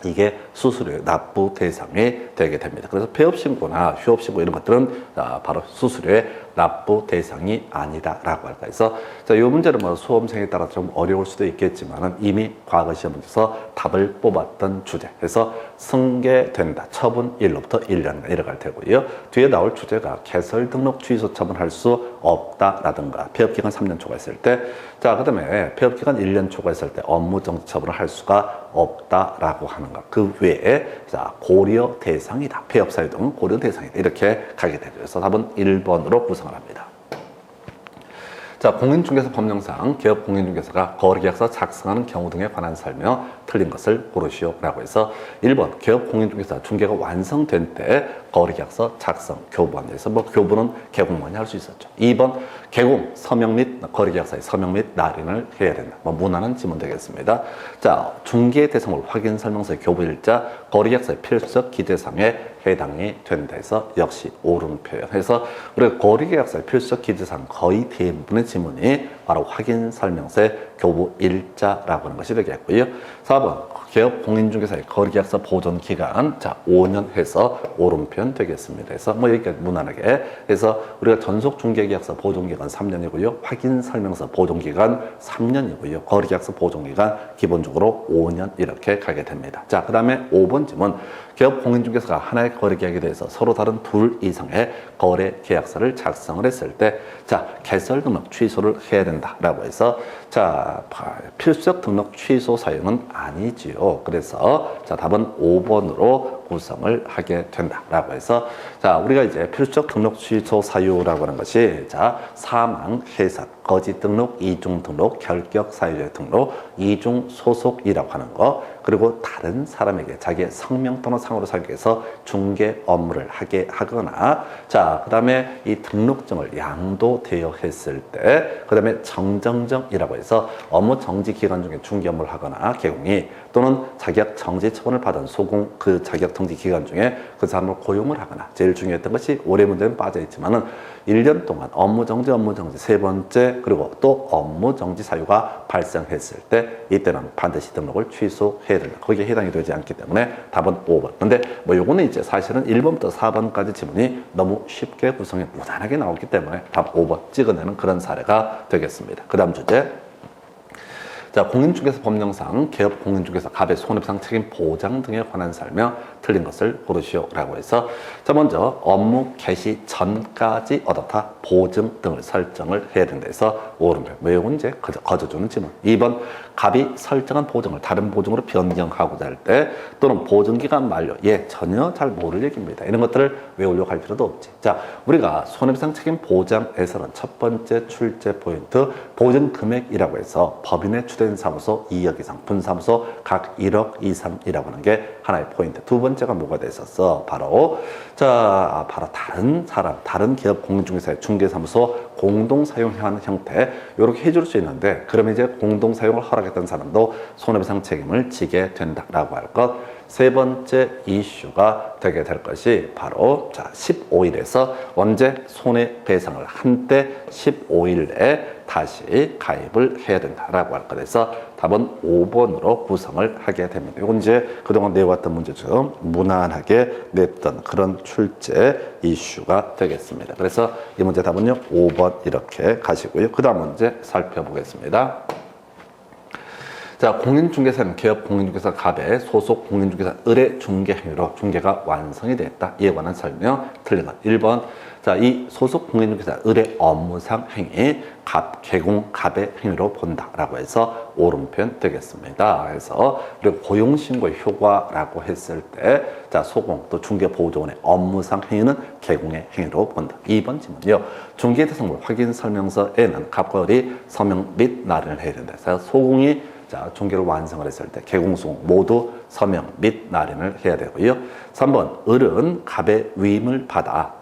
이게 수수료 납부 대상이 되게 됩니다. 그래서 폐업 신고나 휴업 신고 이런 것들은 바로 수수료의 납부 대상이 아니다라고 할까 해서 자, 이 문제는 뭐 수험생에 따라 좀 어려울 수도 있겠지만은 이미 과거 시험에서 답을 뽑았던 주제. 그래서 승계된다. 처분 1로부터 1년간 내려갈 테고요. 뒤에 나올 주제가 개설 등록 취소 처분할 수 없다라든가 폐업기간 3년 초과했을 때 자, 그 다음에 폐업기간 1년 초과했을 때 업무정지 처분을 할 수가 없다라고 하는 것. 그 외에 자, 고려 대상이다. 폐업 사유 등 고려 대상이다. 이렇게 가게 되죠. 그래서 답은 1번으로 구성을 합니다. 자, 공인중개사 법령상 개업 공인중개사가 거래계약서 작성하는 경우 등에 관한 설명 틀린 것을 고르시오라고 해서 1번 개업 공인중개사 중개가 완성된 때 거래계약서 작성 교부한에서 뭐 교부는 개공만이 할 수 있었죠. 2번 개공 서명 및 거래계약서의 서명 및 날인을 해야 된다. 뭐 무난한 지문 되겠습니다. 자, 중개 대상물 확인 설명서의 교부일자 거래계약서의 필수적 기재사항에 해당이 된다 해서 역시 옳은 표현해서 우리가 거래계약서의 필수적 기재사항 거의 대부분의 지문이 바로 확인 설명서의 교부 일자라고 하는 것이 되겠고요. 4번 개업 공인중개사의 거래계약서 보존 기간 자 5년 해서 옳은 표현 되겠습니다. 그래서 뭐 여기까지 무난하게 해서 우리가 전속 중개계약서 보존 기간 3년이고요. 확인 설명서 보존 기간 3년이고요. 거래계약서 보존 기간 기본적으로 5년 이렇게 가게 됩니다. 자, 그다음에 5번 질문 개업 공인중개사가 하나의 거래계약에 대해서 서로 다른 둘 이상의 거래계약서를 작성을 했을 때 자, 개설 등록 취소를 해야 된다라고 해서 자, 필수적 등록 취소 사유는 아니지요. 그래서 자, 답은 5번으로 구성을 하게 된다라고 해서 자, 우리가 이제 필수적 등록 취소 사유라고 하는 것이 자, 사망, 해산, 거짓 등록, 이중 등록, 결격 사유의 등록, 이중 소속이라고 하는 거 그리고 다른 사람에게 자기의 성명 또는 상호를 살기 위해서 중개 업무를 하게 하거나 자, 그 다음에 이 등록증을 양도되어 했을 때 그 다음에 정정정이라고 해서 업무 정지 기간 중에 중개 업무를 하거나 개공이 또는 자격 정지 처분을 받은 소공 그 자격 정지 기간 중에 그 사람을 고용을 하거나 제일 중요했던 것이 올해 문제는 빠져 있지만은 1년 동안 업무 정지 세 번째 그리고 또 업무 정지 사유가 발생했을 때 이때는 반드시 등록을 취소해야 된다. 거기에 해당이 되지 않기 때문에 답은 5번. 근데 뭐 요거는 이제 사실은 1번부터 4번까지 지문이 너무 쉽게 구성이 무난하게 나오기 때문에 답 5번 찍어내는 그런 사례가 되겠습니다. 그 다음 주제. 자, 공인중개사 법령상 개업 공인중개사 갑의 손해배상 책임 보장 등에 관한 설명 틀린 것을 고르시오라고 해서 자, 먼저 업무 개시 전까지 얻었다 보증 등을 설정을 해야 된다 해서 옳은 표. 외우고 이제 거저주는 지문. 2번 갑이 설정한 보증을 다른 보증으로 변경하고자 할 때 또는 보증기간 만료 전혀 잘 모를 얘기입니다. 이런 것들을 외우려고 할 필요도 없지. 자, 우리가 손해배상 책임 보장에서는 첫 번째 출제 포인트 보증 금액이라고 해서 법인의 주된 사무소 2억 이상, 분사무소 각 1억 이상이라고 하는 게 하나의 포인트. 두 번째가 뭐가 됐었어? 바로 바로 다른 사람, 다른 기업 공인중개사의 중개사무소 공동 사용하는 형태 이렇게 해줄 수 있는데 그러면 이제 공동 사용을 허락했던 사람도 손해배상 책임을 지게 된다라고 할 것. 세 번째 이슈가 되게 될 것이 바로 자 15일에서 언제 손해배상을 한때 15일 내에 다시 가입을 해야 된다라고 할 것에서 답은 5번으로 구성을 하게 됩니다. 이건 이제 그동안 내왔던 문제처럼 무난하게 냈던 그런 출제 이슈가 되겠습니다. 그래서 이 문제 답은요 5번 이렇게 가시고요. 그 다음 문제 살펴보겠습니다. 자, 공인중개사는 개업 공인중개사 갑의 소속 공인중개사 을의 중개 행위로 중개가 완성이 됐다. 이에 관한 설명 틀린 것. 1번 자, 이 소속 공인중개사 을의 업무상 행위 갑, 개공 갑의 행위로 본다라고 해서 옳은 표현 되겠습니다. 그래서 그리고 고용신고 효과라고 했을 때 자, 소공 또 중개보조원의 업무상 행위는 개공의 행위로 본다. 2번 질문이요. 중개대상물 확인 설명서에는 갑과 을이 서명 및 날인을 해야 된다. 그래서 소공이 자, 중개를 완성을 했을 때 개공소공 모두 서명 및 날인을 해야 되고요. 3번 을은 갑의 위임을 받아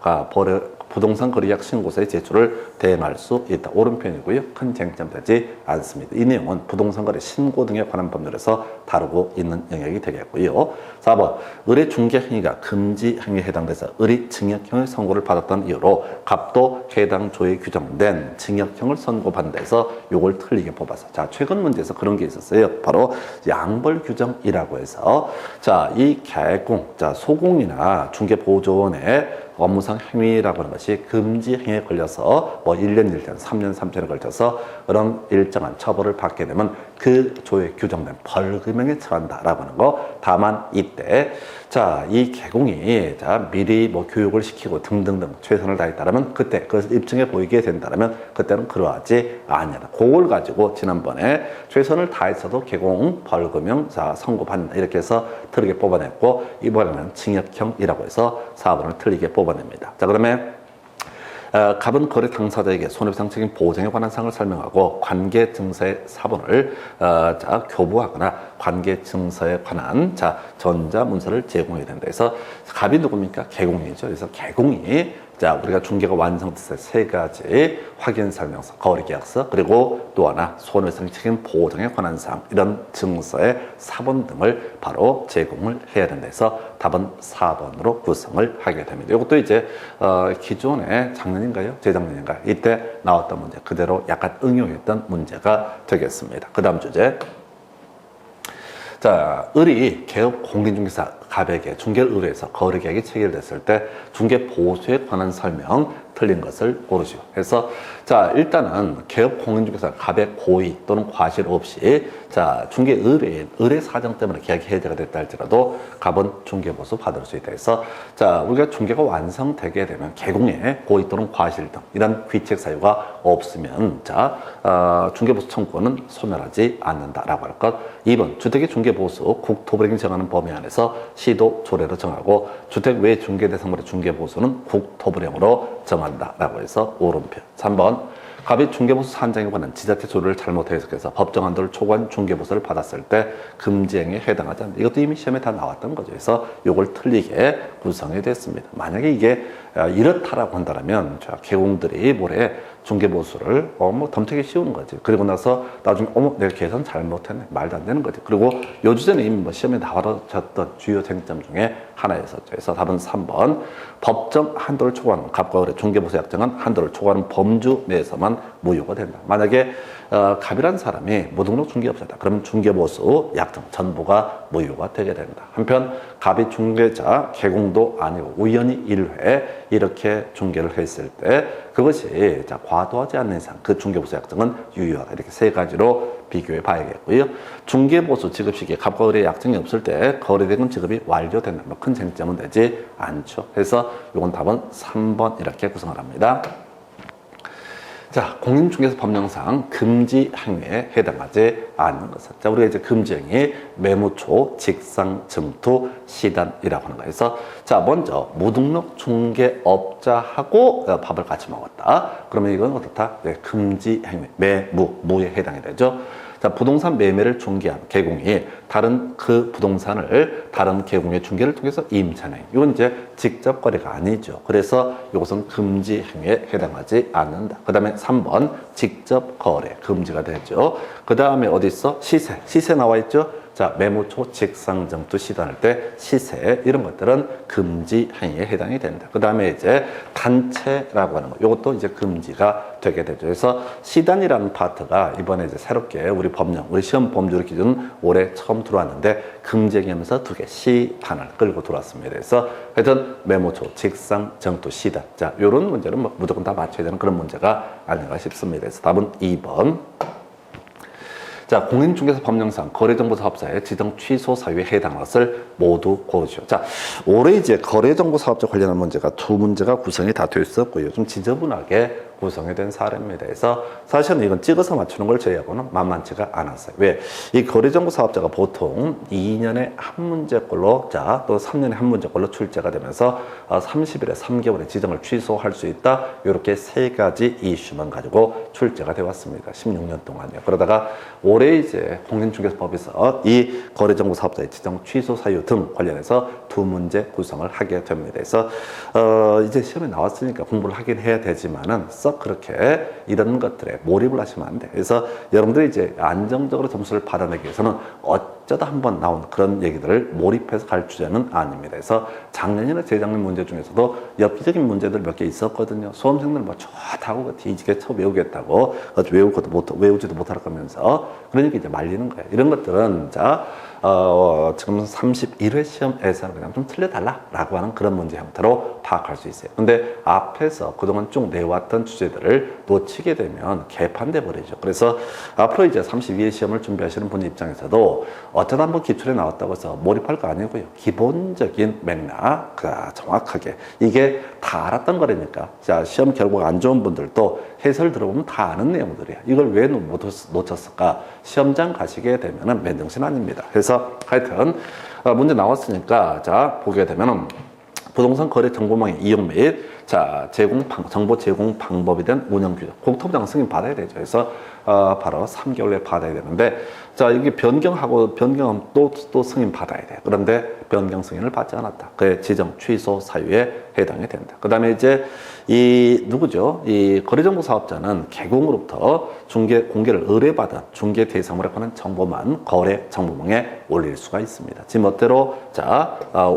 부동산 거래계약 신고서에 제출을 대행할 수 있다. 옳은 표현이고요. 큰 쟁점되지 않습니다. 이 내용은 부동산 거래 신고 등에 관한 법률에서 다루고 있는 영역이 되겠고요. 4번 을의 중개 행위가 금지 행위에 해당돼서 을이 징역형의 선고를 받았던 이유로 갑도 해당 조에 규정된 징역형을 선고받는 데서 요걸 틀리게 뽑아서 자, 최근 문제에서 그런 게 있었어요. 바로 양벌 규정이라고 해서 자, 이 개공, 자, 소공이나 중개보조원의 업무상 행위라고 하는 것이 금지 행위에 걸려서 뭐 1년, 1년, 3년, 3년에 걸쳐서 그런 일정한 처벌을 받게 되면 그 조에 규정된 벌금형에 처한다라고 하는 거. 다만 이때 자, 이 개공이 자, 미리 뭐 교육을 시키고 등등등 최선을 다했다라면 그때 그것을 입증해 보이게 된다라면 그때는 그러하지 아니하다. 그걸 가지고 지난번에 최선을 다했어도 개공 벌금형 자, 선고받는다 이렇게 해서 틀리게 뽑아냈고 이번에는 징역형이라고 해서 4번을 틀리게 뽑아냅니다. 자, 그러면 갑은 거래 당사자에게 손해배상 책임 보장에 관한 사항을 설명하고 관계 증서의 사본을 자, 교부하거나 관계 증서에 관한 자, 전자 문서를 제공해야 된다. 그래서 갑이 누굽니까? 개공이죠. 그래서 개공이 자, 우리가 중개가 완성됐을 때 세 가지 확인 설명서, 거래 계약서, 그리고 또 하나 손해배상 책임 보장에 관한 사항, 이런 증서의 사본 등을 바로 제공을 해야 된다 해서 답은 4번으로 구성을 하게 됩니다. 이것도 이제 기존에 작년인가요? 재작년인가요? 이때 나왔던 문제 그대로 약간 응용했던 문제가 되겠습니다. 그 다음 주제. 자, 을이 개업 공인중개사 갑에게 중개를 의뢰해서 거래계약이 체결됐을 때 중개 보수에 관한 설명 틀린 것을 고르시오. 그래서 자, 일단은 개업 공인중개사 갑의 고의 또는 과실 없이 자, 중개 의뢰인 의뢰 사정 때문에 계약이 해제가 됐다 할지라도 갑은 중개 보수 받을 수 있다 해서 자, 우리가 중개가 완성되게 되면 개공에 고의 또는 과실 등 이런 귀책 사유가 없으면 자, 중개 보수 청구권은 소멸하지 않는다라고 할 것. 2번 주택의 중개 보수 국토부령이 정하는 범위 안에서 시도 조례로 정하고 주택 외 중개 대상물의 중개 보수는 국토부령으로 정한다라고 해서 오른표. 3번 갑이 중개보수 산정에 관한 지자체 조례를 잘못 해석해서 법정 한도를 초과한 중개보수를 받았을 때 금지행위에 해당하지 않는다. 이것도 이미 시험에 다 나왔던 거죠. 그래서 이걸 틀리게 구성이 됐습니다. 만약에 이게 이렇다라고 한다면 개공들이 모레 중개보수를 뭐 덤태기 씌우는 거지. 그리고 나서 나중에 내가 계산 잘못했네. 말도 안 되는 거지. 그리고 요 주제는 이미 뭐 시험에 나와졌던 주요 쟁점 중에 하나였었죠. 그래서 답은 3번 법정 한도를 초과하는 갑과 을의 중개보수 약정은 한도를 초과하는 범주 내에서만 무효가 된다. 만약에 갑이란 사람이 무등록 중개업자다. 그러면 중개보수 약정 전부가 무효가 되게 된다. 한편 갑이 중개자 개공도 아니고 우연히 1회 이렇게 중개를 했을 때 그것이 자, 과도하지 않는 이상 그 중개보수 약정은 유효하다. 이렇게 세 가지로 비교해 봐야겠고요. 중개보수 지급 시기에 갑과 을의 약정이 없을 때 거래대금 지급이 완료된다. 뭐 큰 쟁점은 되지 않죠. 그래서 이건 답은 3번 이렇게 구성을 합니다. 자, 공인중개사 법령상 금지 행위에 해당하지 않는 것은 자, 우리가 이제 금지 행위 매무초, 직상, 증투, 시단이라고 하는 거에서 자, 먼저 무등록 중개업자하고 밥을 같이 먹었다. 그러면 이건 어떻다? 네, 금지 행위, 무에 해당이 되죠. 자, 부동산 매매를 중개한 개공이 다른 그 부동산을 다른 개공의 중개를 통해서 임차행. 이건 이제 직접 거래가 아니죠. 그래서 이것은 금지 행위에 해당하지 않는다. 그 다음에 3번 직접 거래 금지가 되죠. 그 다음에 어디 있어? 시세 나와 있죠. 자, 매무초, 직상, 증투, 시단할 때 시세 이런 것들은 금지 행위에 해당이 된다. 그 다음에 이제 단체라고 하는 거, 이것도 이제 금지가 되게 되죠. 그래서 시단이라는 파트가 이번에 이제 새롭게 우리 법령, 우리 시험 범주를 기준 올해 처음 들어왔는데 금지 행위하면서 두 개 시단을 끌고 들어왔습니다. 그래서 하여튼 매무초, 직상, 증투, 시단. 자, 이런 문제는 뭐 무조건 다 맞춰야 되는 그런 문제가 아닌가 싶습니다. 그래서 답은 2번. 자, 공인중개사 법령상 거래정보사업자의 지정 취소 사유에 해당하는 것을 모두 고르시오. 자, 올해 이제 거래정보사업자 관련한 문제가 두 문제가 구성이 다 됐었고요. 좀 지저분하게 구성이 된 사례입니다. 그래서 사실은 이건 찍어서 맞추는 걸 저희하고는 만만치가 않았어요. 왜? 이 거래정보 사업자가 보통 2년에 한 문제꼴로 자, 또 3년에 한 문제꼴로 출제가 되면서 30일에 3개월의 지정을 취소할 수 있다. 이렇게 세 가지 이슈만 가지고 출제가 되어 왔습니다. 16년 동안요. 그러다가 올해 이제 공인중개사법에서 이 거래정보 사업자의 지정 취소 사유 등 관련해서 두 문제 구성을 하게 됩니다. 그래서 이제 시험에 나왔으니까 공부를 하긴 해야 되지만은 썩 그렇게 이런 것들에 몰입을 하시면 안 돼. 그래서 여러분들이 이제 안정적으로 점수를 받아내기 위해서는 어쩌다 한번 나온 그런 얘기들을 몰입해서 갈 주제는 아닙니다. 그래서 작년이나 재작년 문제 중에서도 엽기적인 문제들 몇 개 있었거든요. 수험생들 뭐 좋다고 뒤지게 쳐 외우겠다고 외우지도 못할 거면서 그러니까 이제 말리는 거예요. 이런 것들은 지금 31회 시험에서는 그냥 좀 틀려달라라고 하는 그런 문제 형태로 파악할 수 있어요. 근데 앞에서 그동안 쭉 내왔던 주제들을 놓치게 되면 개판돼 버리죠. 그래서 앞으로 이제 32회 시험을 준비하시는 분 입장에서도 어쩌다 한번 기출에 나왔다고 해서 몰입할 거 아니고요. 기본적인 맥락, 정확하게 이게 다 알았던 거라니까. 자, 시험 결과가 안 좋은 분들도 해설 들어보면 다 아는 내용들이야. 이걸 왜 놓쳤을까? 시험장 가시게 되면은 맨정신 아닙니다. 그래서 하여튼 문제 나왔으니까 자 보게 되면은 부동산 거래 정보망의 이용 및 정보 제공 방법에 대한 운영 규정, 국토부장 승인 받아야 되죠. 그래서 바로 3개월 내에 받아야 되는데 자 이게 변경은 또 승인 받아야 돼. 그런데 변경 승인을 받지 않았다. 그의 지정 취소 사유에 해당이 된다. 그다음에 이제 이 거래정보 사업자는 개공으로부터 공개를 의뢰받은 중개 대상물에 관한 정보만 거래 정보망에 올릴 수가 있습니다. 지멋대로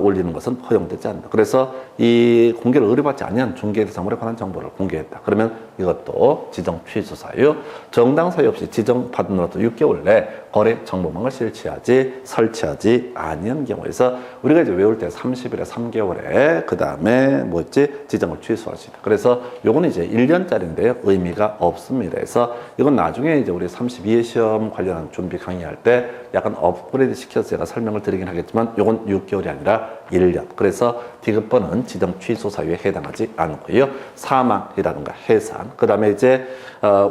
올리는 것은 허용되지 않는다. 그래서 이 공개를 의뢰받지 않은 중개 대상물에 관한 정보를 공개했다. 그러면 이것도 지정 취소 사유, 정당 사유 없이 지정받은 후로부터 6개월 내 거래 정보망을 설치하지 아니한 경우에서 우리가 이제 외울 때 30일에 3개월에 그 다음에 지정을 취소할 수 있다. 그래서 요거는 이제 1년짜리인데요. 의미가 없습니다. 그래서 이건 나중에 이제 우리 32회 시험 관련한 준비 강의할 때 약간 업그레이드 시켜서 제가 설명을 드리긴 하겠지만 요건 6개월이 아니라 1년. 그래서 디귿번은 지정 취소 사유에 해당하지 않고요. 사망이라든가 해산, 그 다음에 이제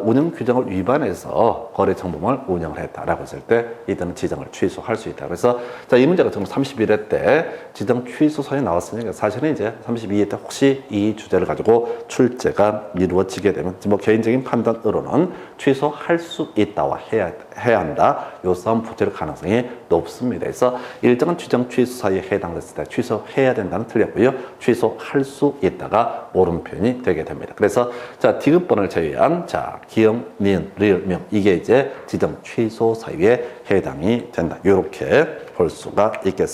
운영 규정을 위반해서 거래 정보망을 운영을 했다라고 했을 때 이때는 지정을 취소할 수 있다. 그래서 이 문제가 지금 31회 때 지정 취소 사유 나왔으니까 사실은 이제 32회 때 혹시 이 주제를 가지고 출제가 이루어지게 되면 개인적인 판단으로는 취소할 수 있다와 해야 한다. 요 싸움 붙을 가능성이 높습니다. 그래서 일정한 지정 취소 사유에 해당됐을 때 취소해야 된다는 틀렸고요. 취소할 수 있다가 옳은 표현이 되게 됩니다. 그래서 디귿번을 제외한 기역, 니은, 리을, 명 이게 이제 지정 취소 사유에 해당이 된다. 이렇게 볼 수가 있겠습니다.